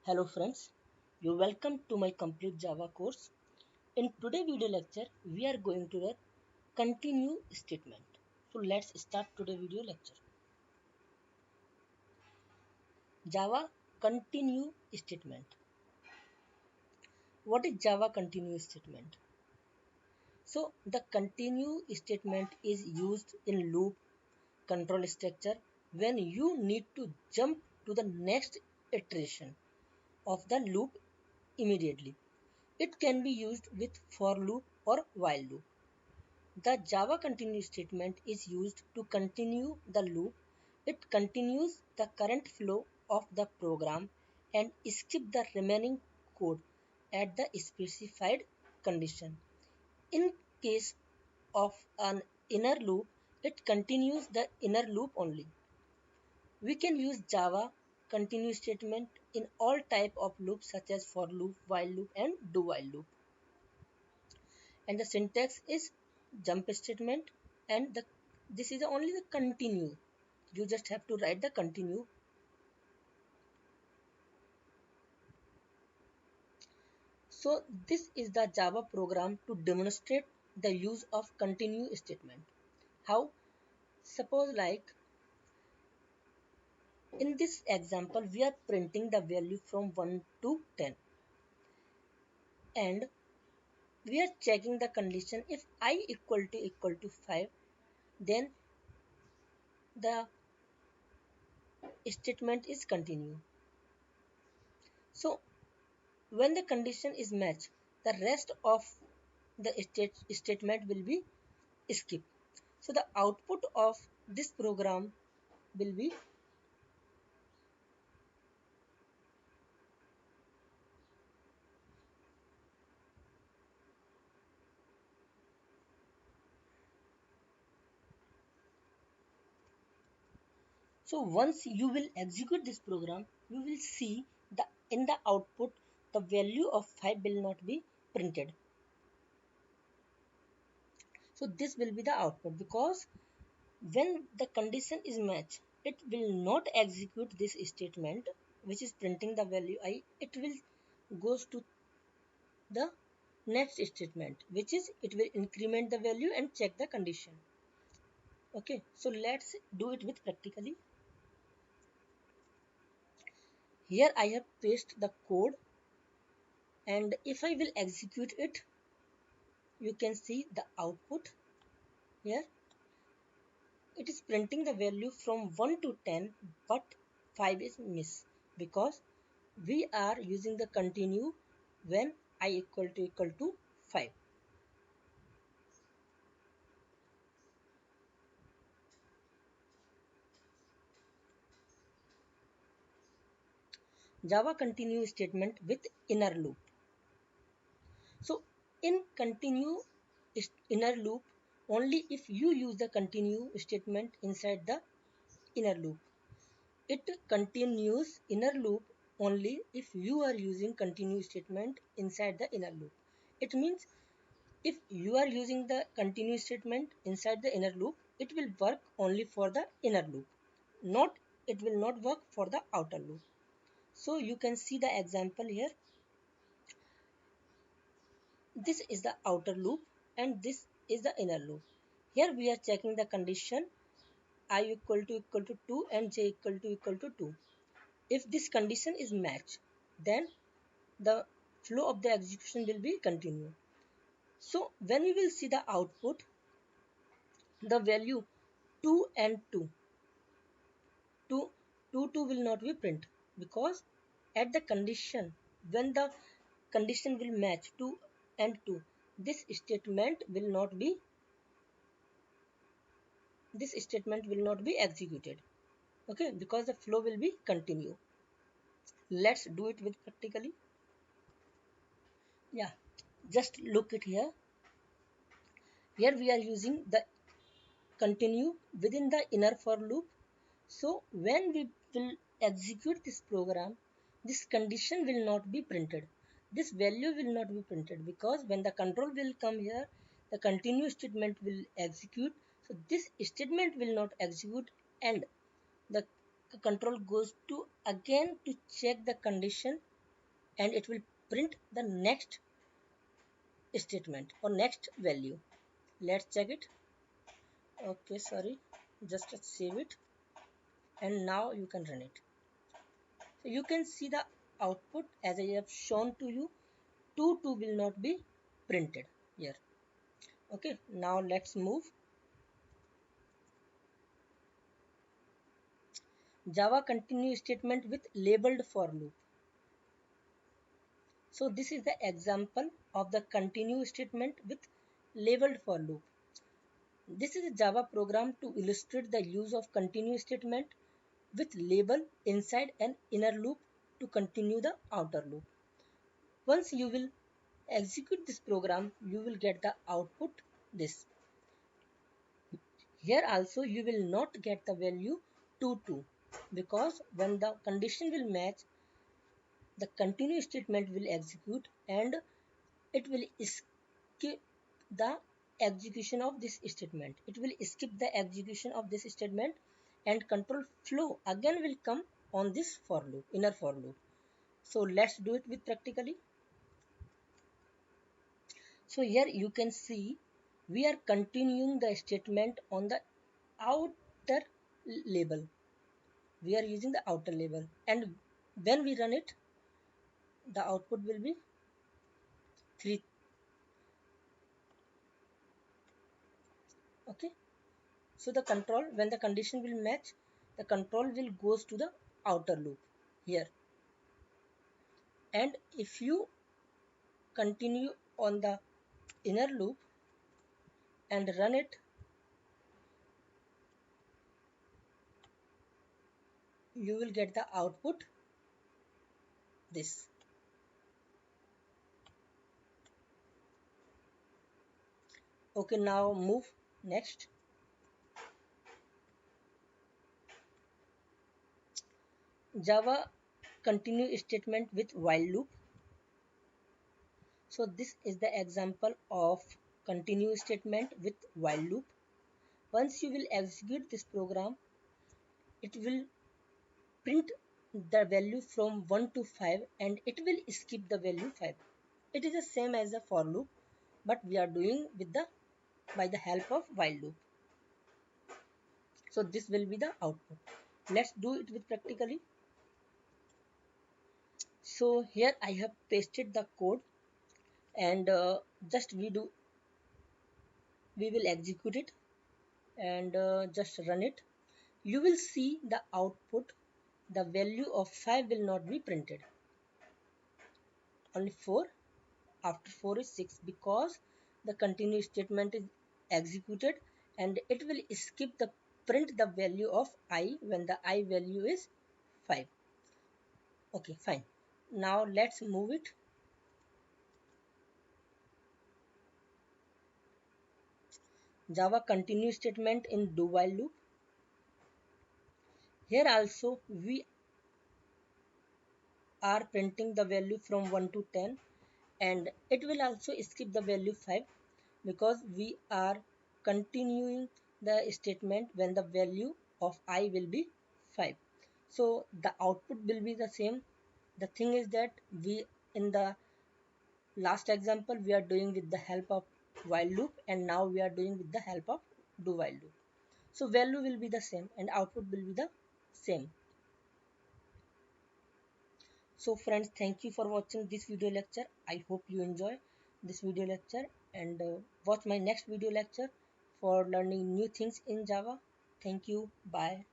Hello friends, you welcome to my complete Java course. In today's video lecture, we are going to the continue statement. So let's start today's video lecture. Java continue statement. What is Java continue statement? So the continue statement is used in loop control structure when you need to jump to the next iteration of the loop immediately. It can be used with for loop or while loop. The Java continue statement is used to continue the loop. It continues the current flow of the program and skip the remaining code at the specified condition. In case of an inner loop, it continues the inner loop only. We can use Java continue statement in all type of loops such as for loop, while loop and do while loop. And the syntax is jump statement and this is only the continue. You just have to write the continue. So this is the Java program to demonstrate the use of continue statement. How? Suppose like in this example we are printing the value from 1 to 10 and we are checking the condition. If I equal to 5, then the statement is continue. So when the condition is matched, the rest of the statement will be skipped. So the output of this program will be so once you will execute this program, you will see the in the output the value of 5 will not be printed. So this will be the output because when the condition is matched, it will not execute this statement which is printing the value I. It will goes to the next statement which is it will increment the value and check the condition. Okay, so let's do it with practically. Here I have pasted the code and if I will execute it, you can see the output. Here it is printing the value from 1 to 10 but 5 is miss because we are using the continue when I equal to 5. Java continue statement with inner loop. So in continue inner loop, only if you use the continue statement inside the inner loop. It continues inner loop only if you are using continue statement inside the inner loop. It means if you are using the continue statement inside the inner loop, it will work only for the inner loop. Not it will not work for the outer loop. So you can see the example here. This is the outer loop and this is the inner loop. Here we are checking the condition I equal to 2 and j equal to 2. If this condition is matched, then the flow of the execution will be continue. So when we will see the output, the value 2 and 2 will not be print because at the condition when the condition will match 2 and 2, this statement will not be executed. Okay, because the flow will be continue. Let's do it with practically. Yeah, just look it here. Here we are using the continue within the inner for loop. So when we will execute this program, this condition will not be printed. This value will not be printed because when the control will come here, the continue statement will execute. So this statement will not execute and the control goes to again to check the condition and it will print the next statement or next value. Let's check it. Okay, sorry, just save it, and now you can run it. So you can see the output as I have shown to you. 2 will not be printed here. Okay, now let's move. Java continue statement with labeled for loop. So this is the example of the continue statement with labeled for loop. This is a Java program to illustrate the use of continue statement with label inside an inner loop to continue the outer loop. Once you will execute this program, you will get the output this. Here also you will not get the value 2 because when the condition will match, the continue statement will execute and it will skip the execution of this statement. It will skip the execution of this statement and control flow again will come on this for loop, inner for loop. So let's do it with practically. So here you can see we are continuing the statement on the outer label. We are using the outer label, and when we run it, the output will be 3. Okay, so the control, when the condition will match, the control will goes to the outer loop here, and if you continue on the inner loop and run it, you will get the output this. Okay, now move next. Java continue statement with while loop. So this is the example of continue statement with while loop. Once you will execute this program, it will print the value from 1 to 5 and it will skip the value 5. It is the same as the for loop, but we are doing with the by the help of while loop. So this will be the output. Let's do it with practically. So here I have pasted the code, and just we will execute it and just run it. You will see the output. The value of 5 will not be printed, only 4. After 4 is 6 because the continue statement is executed and it will skip the print the value of I when the I value is 5. Okay, fine. Now let's move it. Java continue statement in do while loop. Here also we are printing the value from 1 to 10 and it will also skip the value 5 because we are continuing the statement when the value of I will be 5. So the output will be the same. The thing is that we in the last example we are doing with the help of while loop and now we are doing with the help of do while loop. So value will be the same and output will be the same. So friends, thank you for watching this video lecture. I hope you enjoy this video lecture and watch my next video lecture for learning new things in Java. Thank you. Bye.